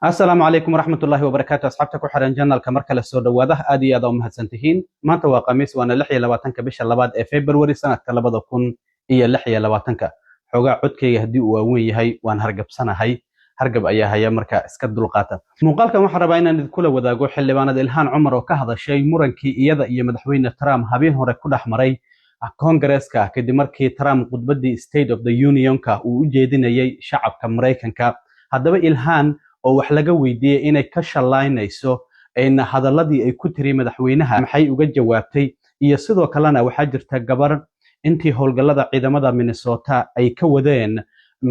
السلام عليكم ورحمة الله وبركاته أصحابتك وحرن جنال كمركل السود وده أدي هذا مهتسنتهين ما أنت وقميص وأنا لحية لواتنك بيش اللباد فبراير سنة كلبض أكون إيه اللحية لواتنك حوجا عدك يهدي ووين هاي وأنا هرجب سنة هاي هرجب أيها هي مركا اسكد القاتة مقالك محربين أن كل وذا جو حل باند إلهان عمر وكهذا شيء مرنكي يدا إيه مدحوين ترام هبين هو كل أحمري كونغرس كدي مركي ترام قد بدي State of the Union وجدنا يي شعب كأمريكان هذا إلهان oo wax laga weydiiyay inay ka shalaynayso in hadaladii ay ku tiri madaxweynaha maxay uga jawaabtay iyo sidoo kalena waxa jirta gabar intii howlgallada ciidamada Minnesota ay ka wadeen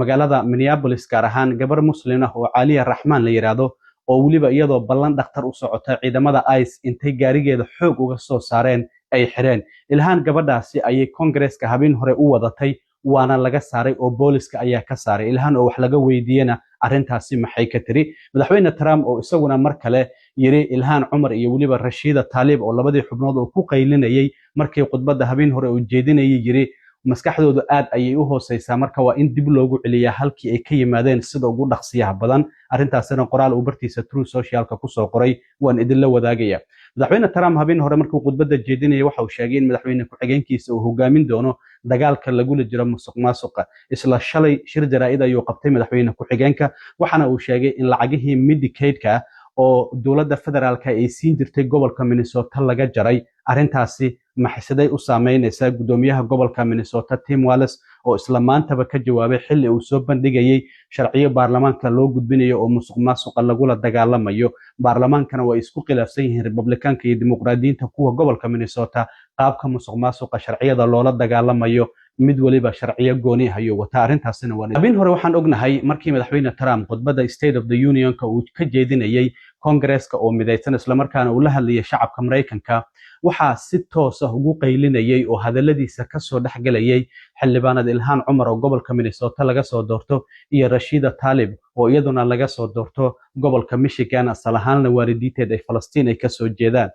magaalada Minneapolis gaar ahaan gabar muslim ah oo Caliya Raxmaan la yiraahdo oo waliba iyadoo ballan dhakhtar u socota ciidamada ICE intay gaarigeeda xoog uga soo saareen ay xireen ilhaan gabadhaasi ayay Congress-ka habeen hore u wadatay waana laga saaray oo booliska ayaa ka saaray ilhaan oo wax laga weydiiyana arrintaasi maxay ka tiri madaxweyne Trump oo isaguna mar kale yiri ilhaan Umar iyo waliba Rashida Tlaib oo labadii xubnood oo ku qaylinayay markii khudbadda habeen hore uu jeedinayay yiri maskaxdoodu aad ayay u hooseysaa marka waa in dib loogu celiyaa halkii ay ka yimaadeen sida ugu dhaqsiyaha badan arrintaasina qoraal uu bartiisa True Social-ka ku soo qoray waan idin la wadaagaya madaxweyne Trump habeen hore markuu khudbadda jeedinayay waxa uu sheegay in madaxweyne ku-xigeenkiisa uu hogaamin doono dagaalka lagula jiro musuqmaasuqa isla shalay shir jaraa'id ayuu qabtay madaxweyne ku-xigeenka waxana uu sheegay in lacagihii Medicaid-ka oo dawladda federaalka ay siin jirtay gobolka Minnesota laga jaray arrintaasi maxasiday u saameynaysaa gudoomiyaha gobolka Minnesota Tim Walz oo isla maantaba ka jawaabay xilli uu soo bandhigayay sharciyo baarlamaanka loo gudbinayo oo musuqmaasuqa lagula dagaalamayo baarlamaankana way isku khilaafsan yihiin Republicaanka iyo Dimuqraadiyiinta kuwa gobolka Minnesota qaabka musuqmaasuqa sharciyada loola dagaalamayo mid waliba sharciyo gooni ah ayuu wataa arrintaasina waa habeen hore waxaan ognahay markii madaxweyne Trump khudbadda State of the Union-ka uu ka jeedinayay Congress-ka oo midaysan isla markaana uu la hadlayay shacabka Mareykanka waxa si toos ah ugu qaylinayay oo hadaladiisa ka soo dhaxgalayay xildhibaanad ilhaan Umar oo gobolka Minnesota laga soo doorto iyo Rashida Tlaib oo iyaduna laga soo doorto gobolka Michigan asal ahaanna waalidiinteed ay Falastiin ay ka soo jeedaan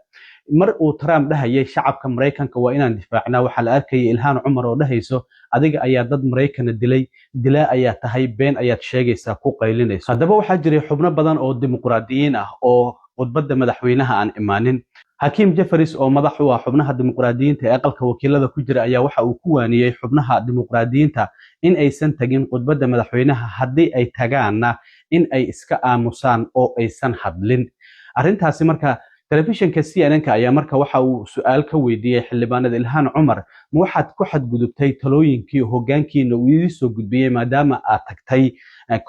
mar uu Trump dhahayay shacabka Mareykanka waa inaan difaacnaa waxa la arkayay ilhaan Umar oo dhahayso adiga ayaa dad Mareykan dilaa ayaa tahay been ayaad sheegaysaa ku qaylinayso haddaba waxa jiray xubno badan oo dimuqraadiyiin ah oo khudbadda madaxweynaha aan imaanin Hakim Jeffries oo madax u ah xubnaha dimuqraadiyiinta ee aqalka wakiilada ku jira ayaa waxa uu ku waaniyay xubnaha dimuqraadiyiinta in aysan tagin khudbadda madaxweynaha haddii ay tagaana in ay iska aamusaan oo aysan hadlin arrintaasi marka telefishinka CNN-ka ayaa marka waxa uu su'aal ka weydiiyay xildhibaanada ilhaan Umar ma waxaad ku xadgudubtay talooyinkii hoggaankiina uu idin soo gudbiyay maadaama aad tagtay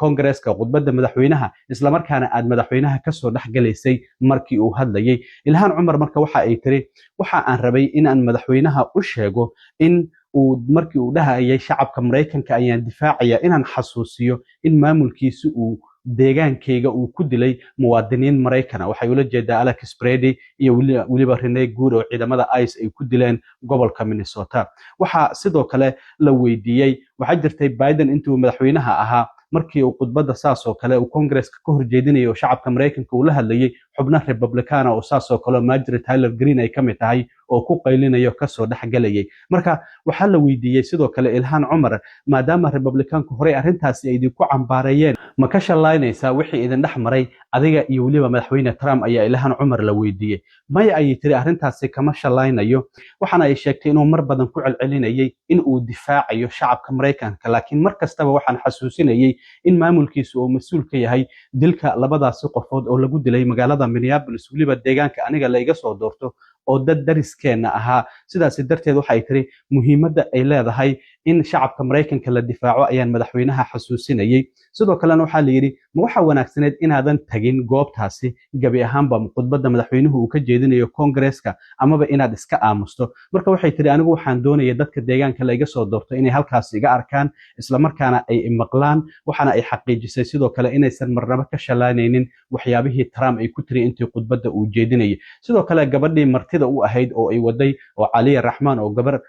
Congress-ka khudbadda madaxweynaha isla markaana aad madaxweynaha ka soo dhaxgalaysay markii uu hadlayay ilhaan Umar marka waxa ay tiri waxa aan rabay in aan madaxweynaha u sheego in uu markii uu dhahayay shacabka Mareykanka ayaan difaacaya inaan xasuusiyo in maamulkiisu uu deegaankayga uu ku dilay muwaadiniin Mareykan waxay ula jeedaa Alex Brady iyo waliba Rene Good oo ciidamada ICE ay ku dileen gobolka Minnesota waxa sidoo kale la weydiiyay waxa jirtay Biden intuu madaxweynaha ahaa markii uu khudbadda saas oo kale uu Congress-ka ka horjeedinayo shacabka Mareykanka uu la hadlayay xubno Republican oo saas oo kale Marjorie Taylor Greene ay kamid tahay oo ku qaylinayo ka soo dhaxgalayay marka waxa la weydiiyay sidoo kale ilhaan Umar maadaama Republicaanku hore arrintaasi ay ku cambaarayeen ma ka shalaynaysaa wixii idin dhaxmaray adiga iyo waliba madaxweyne Trump ayaa ilhaan Umar la weydiiyay maya ay tiri arrintaasi kama shalaynayo waxana ay sheegtay inuu mar badan ku celcelinayay in uu difaacayo shacabka Mareykanka laakiin mar kastaba waxaan xasuusinayay in maamulkiisu uu mas'uul ka yahay dilka labadaasi qofood oo lagu dilay magaalada Minneapolis waliba deegaanka aniga la iga soo doorto oo dad dariskeena ahaa sidaas darteed waxa ay tiri muhiimadda ay leedahay in shacabka Mareykanka la difaaco ayaan madaxweynaha xasuusinayay sidoo kalena waxa la yiri ma waxa wanaagsaneed inaadan tagin goobtaasi gabi ahaanba khudbadda madaxweynuhu uu ka jeedinayo Congress-ka amaba inaad iska aamusto marka waxay tiri anigu waxaan doonayaa dadka deegaanka la iga soo doorto inay halkaas iga arkaan isla markaana ay maqlaan waxana ay xaqiijisay sidoo kale inaysan marnaba ka shalaanaynin waxyaabihii Trump ay ku tiri intii khudbadda uu jeedinayay sidoo kale gabadhii martida u ahayd oo ay waday oo Caliya Raxmaan oo gabar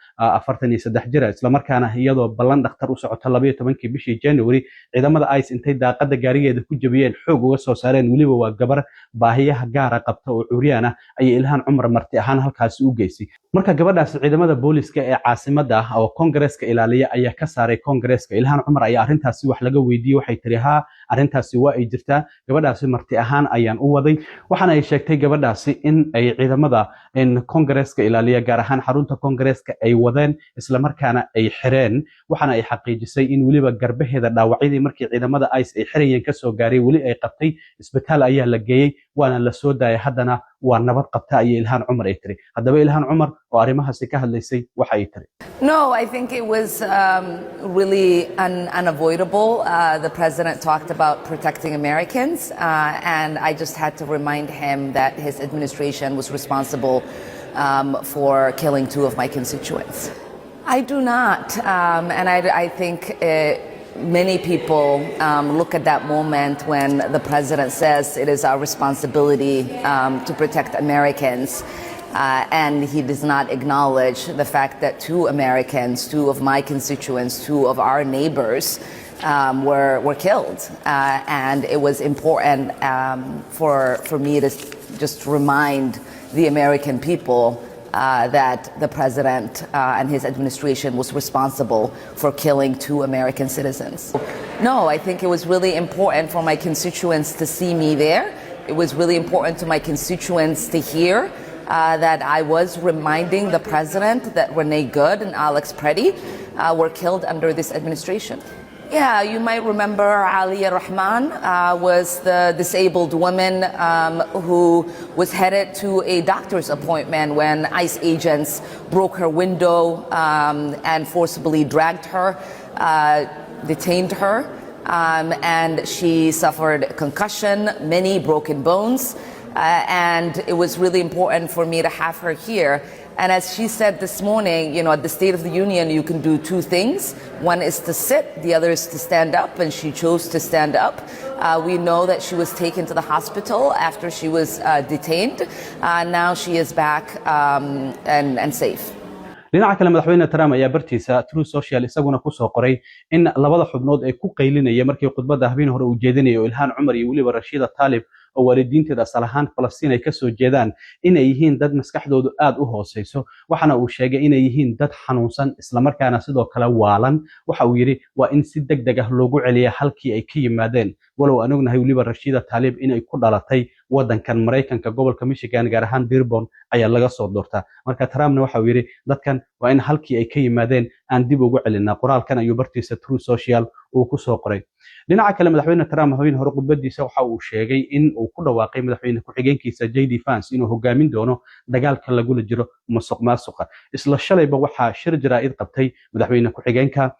43 jir isla markaana iyadoo ballan dhakhtar u socota 12 bishii January ciidamada ICE intay daaqada gaarigeeda ku jabiyeen xoog uga soo saareen waliba waa gabar baahiyaha gaar ah qabta oo curyaan ah ay ilhaan Umar marti ahaan halkaas u geysay marka gabadhaas ciidamada booliska ee caasimada ah oo kongareeska ilaaliya ayaa ka saaray kongareeska. Ilhaan Cumar ayaa arrintaasi wax laga weydiiyey, waxay tiri ha arrintaasi waa ay jirtaa, gabadhaasi marti ahaan ayaan u waday. waxaana ay sheegtay gabadhaasi in ay ciidamada kongareeska ilaaliya gaar ahaan xarunta kongareeska ay wadeen isla markaana ay xireen. waxaana ay xaqiijisay in weliba garbaheeda dhaawacyadii markii ciidamada ICE ay xirayeen kasoo gaaray weli ay qabtay, isbitaal ayaa la geeyey waana la soo daayay, haddana waa nabad qabta ayay Ilhaan Cumar ay tiri. haddaba Ilhaan Cumar oo arrimahaasi ka hadlaysay waxa ay tiri. No, I think it was really unavoidable. The president talked about protecting Americans, and I just had to remind him that his administration was responsible for killing 2 of my constituents. I do not, and I think many people look at that moment when the president says it is our responsibility to protect Americans. And he does not acknowledge the fact that 2 Americans, 2 of my constituents, 2 of our neighbors were killed. And it was important for me to just remind the American people that the president and his administration was responsible for killing 2 American citizens. No, I think it was really important for my constituents to see me there. It was really important to my constituents to hear that I was reminding the president that Renee Good and Alex Preddy were killed under this administration. Yeah, you might remember Alia Rahman was the disabled woman who was headed to a doctor's appointment when ICE agents broke her window and forcibly dragged her, detained her, and she suffered concussion, many broken bones. And it was really important for me to have her here. And as she said this morning, you know, at the State of the Union, you can do 2 things. One is to sit, the other is to stand up, and she chose to stand up. We know that she was taken to the hospital after she was detained. Now she is back and safe. dhinaca kale madaxweyne Trump ayaa bartiisa Truth Social isaguna ku soo qoray in labada xubnood ay ku qaylinayeen markii khudbadda habeen hore uu jeedinayo Ilhaan Cumar iyo weliba Rashida Tlaib oo waalidiinteeda asal ahaan Falastiin ay ka soo jeedaan inay yihiin dad maskaxdoodu aad u hooseyso. waxaana uu sheegay inay yihiin dad xanuunsan isla markaana sidoo kale waalan. waxa uu yiri waa in si degdeg ah loogu celiyo halkii ay ka yimaadeen, walow aan ognahay weliba Rashida Tlaib inay ku dhalatay wadankan Mareykanka gobolka Michigan gaar ahaan Dearborn ayaa laga soo doortaa. marka Trumpna waxa uu yiri dadkan waa in halkii ay ka yimaadeen aan dib ugu celinaa. qoraalkan ayuu bartiisa Truth Social uu ku soo qoray. dhinaca kale madaxweyne Trump habeen hore khudbadiisa waxa uu sheegay in uu ku dhawaaqay madaxweyne ku-xigeenkiisa JD Vance inuu hogaamin doono dagaalka lagula jiro musuqmaasuqa. isla shalayba waxaa shir jaraa'id qabtay madaxweyne ku-xigeenka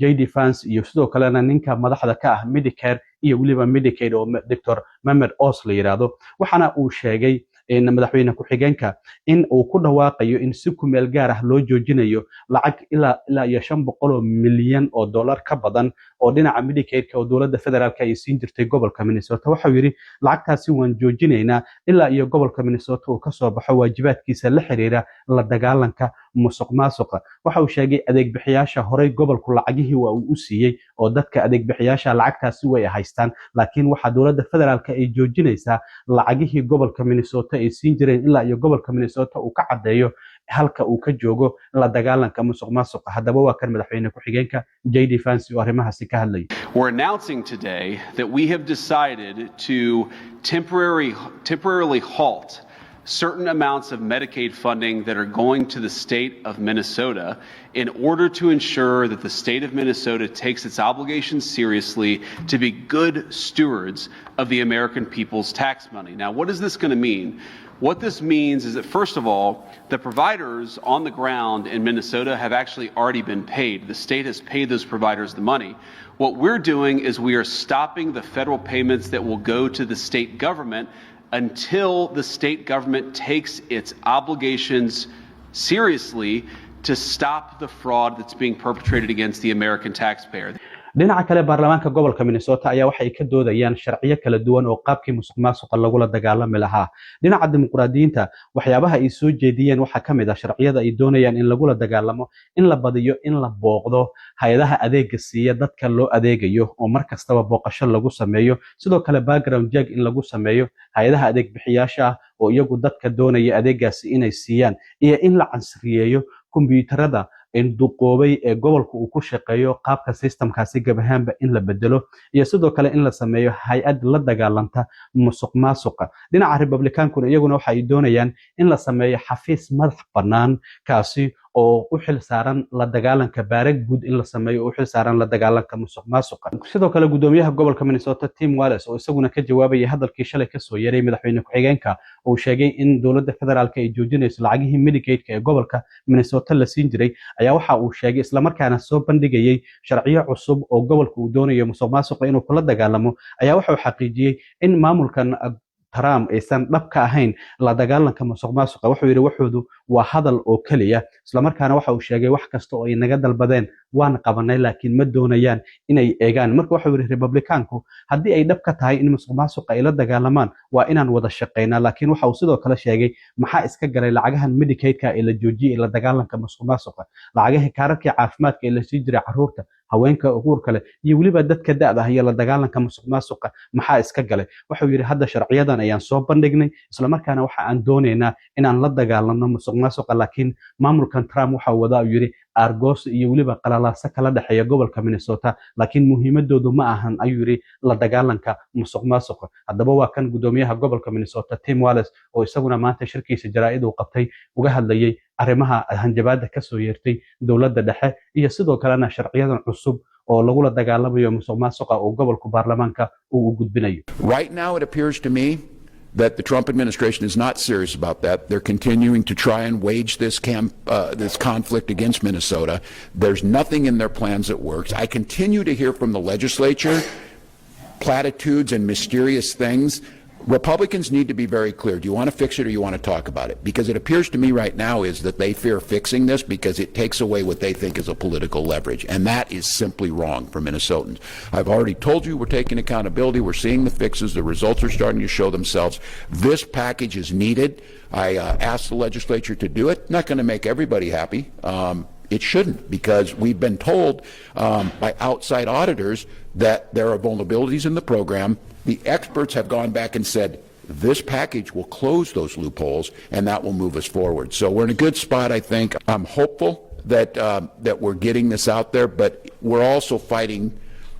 JD Vance iyo sidoo kalena ninka madaxda ka ah Medicare iyo weliba Medicaid oo Dr. Mehmet Oz la yiraahdo. waxaana uu sheegay madaxweyne ku-xigeenka in uu ku dhawaaqayo in si ku meel gaar ah loo joojinayo lacag ilaa iyo $500 milyan oo dollar ka badan oo dhinaca Medicaid-ka oo dowladda federaalka ay siin jirtay gobolka Minnesota. waxa uu yiri lacagtaasi waan joojinaynaa ilaa iyo gobolka Minnesota uu ka soo baxo waajibaadkiisa la xiriira la dagaalanka musuqmaasuqa. waxa uu sheegay adeeg bixiyaasha horey gobolku lacagihii waa uu u siiyey oo dadka adeeg bixiyaasha lacagtaasi way haystaan, laakiin waxa dowladda federaalka ay joojinaysaa lacagihii gobolka Minnesota ay siin jireen ilaa iyo gobolka Minnesota uu ka cadeeyo halka uu ka joogo la dagaalanka musuqmaasuqa. haddaba waa kan madaxweyne ku-xigeenka JD Vance oo arrimahaasi ka hadlay. We're announcing today that we have decided to temporarily halt certain amounts of Medicaid funding that are going to the state of Minnesota in order to ensure that the state of Minnesota takes its obligations seriously to be good stewards of the American people's tax money. Now, what is this going to mean? What this means is that, first of all, the providers on the ground in Minnesota have actually already been paid. The state has paid those providers the money. What we're doing is we are stopping the federal payments that will go to the state government until the state government takes its obligations seriously to stop the fraud that's being perpetrated against the American taxpayer. dhinaca kale baarlamaanka gobolka Minnesota ayaa waxay ka doodayaan sharciyo kala duwan oo qaabkii musuqmaasuqa lagula dagaalami lahaa. dhinaca dimuqraadiyiinta waxyaabaha ay soo jeediyeen waxaa ka mid ah sharciyada ay doonayaan in lagula dagaalamo in la badiyo in la booqdo hay'adaha adeegga siiya dadka loo adeegayo oo mar kastaba booqasho lagu sameeyo, sidoo kale background check in lagu sameeyo hay'adaha adeeg bixiyaasha ah oo iyagu dadka doonaya adeeggaasi inay siiyaan, iyo in la casriyeeyo kombiyuutarada duqoobay ee gobolka uu ku shaqeeyo qaabka systemkaasi gabahaanba in la bedelo, iyo sidoo kale in la sameeyo hay'ad la dagaalanta musuqmaasuqa. dhinaca Republicaankuna iyaguna waxa ay doonayaan in la sameeyo xafiis madax bannaan kaasi oo u xil saaran la dagaalanka baarag guud in la sameeyo oo u xil saaran la dagaalanka musuqmaasuqa. sidoo kale gudoomiyaha gobolka Minnesota Tim Walz oo isaguna ka jawaabay hadalkii shalay ka soo yeeray madaxweyne ku-xigeenka oo sheegay in dowladda federaalka ay joojinayso lacagihii Medicaid-ka ee gobolka Minnesota la siin jiray, ayaa waxa uu sheegay isla markaana soo bandhigayay sharciyo cusub oo gobolka uu doonayo musuqmaasuqa inuu kula dagaalamo, ayaa waxa uu xaqiijiyay in maamulkan Trump aysan dhab ka ahayn la dagaalanka musuqmaasuqa. wuxuu yiri waxoodu waa hadal oo kaliya, isla markaana waxa uu sheegay wax kasta oo ay naga dalbadeen waan qabanay laakiin ma doonayaan inay eegaan. marka waxa uu yiri Republicaanku haddii ay dhab ka tahay in musuqmaasuqa ay la dagaalamaan waa inaan wada shaqeynaa, laakiin waxa uu sidoo kale sheegay maxaa iska galay lacagahan Medicaid-ka ee la joojiyay la dagaalanka musuqmaasuqa, lacagaha kaararka caafimaadka ee la sii jiray carruurta, haweenka uurka leh iyo weliba dadka da'da ah iyo la dagaalanka musuqmaasuqa maxaa iska galay. wuxuu yiri hadda sharciyadan ayaan soo bandhignay, isla markaana waxa aan doonaynaa inaan la dagaalano musuqmaasuqa, laakiin maamulkan Trump waxa uu wadaa yiri argos iyo weliba qalalaasa kala dhaxeeya gobolka Minnesota, laakiin muhiimadoodu ma ahan ayuu yiri la dagaalanka musuqmaasuqa. haddaba waa kan gudoomiyaha gobolka Minnesota Tim Walz oo isaguna maanta shirkiisa jaraa'id uu qabtay uga hadlayay arrimaha hanjabaadda ka soo yeertay dowladda dhexe iyo sidoo kalena sharciyadan cusub oo lagula dagaalamayo musuqmaasuqa oo gobolka baarlamaanka uu u gudbinayo. Right now it appears to me that the Trump administration is not serious about that. They're continuing to try and wage this conflict against Minnesota. There's nothing in their plans that works. I continue to hear from the legislature platitudes and mysterious things. Republicans need to be very clear. Do you want to fix it or you want to talk about it? Because it appears to me right now is that they fear fixing this because it takes away what they think is a political leverage. And that is simply wrong for Minnesotans. I've already told you we're taking accountability. We're seeing the fixes. The results are starting to show themselves. This package is needed. I asked the legislature to do it. Not going to make everybody happy. It shouldn't, because we've been told by outside auditors that there are vulnerabilities in the program. The experts have gone back and said this package will close those loopholes and that will move us forward. So we're in a good spot, I think. I'm hopeful that that we're getting this out there, but we're also fighting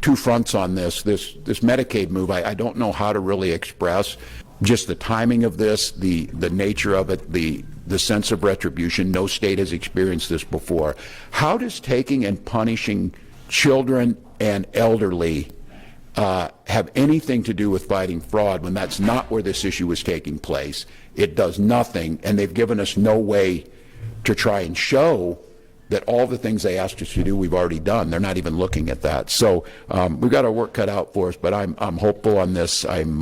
two fronts on this. This Medicaid move, I don't know how to really express just the timing of this, the nature of it, the sense of retribution. No state has experienced this before. How does taking and punishing children and elderly have anything to do with fighting fraud when that's not where this issue is taking place? It does nothing, and they've given us no way to try and show that all the things they asked us to do we've already done. They're not even looking at that. So we've got our work cut out for us, but I'm hopeful on this. I'm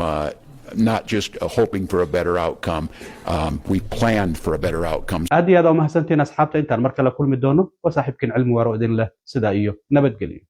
not just hoping for a better outcome. We planned for a better outcome. aad iyo aad u mahadsantiin asxaabta intaan mar kale kulmi doono waa saaxiibkiin cilmi waaro idin leh sidaa iyo nabadgelyo.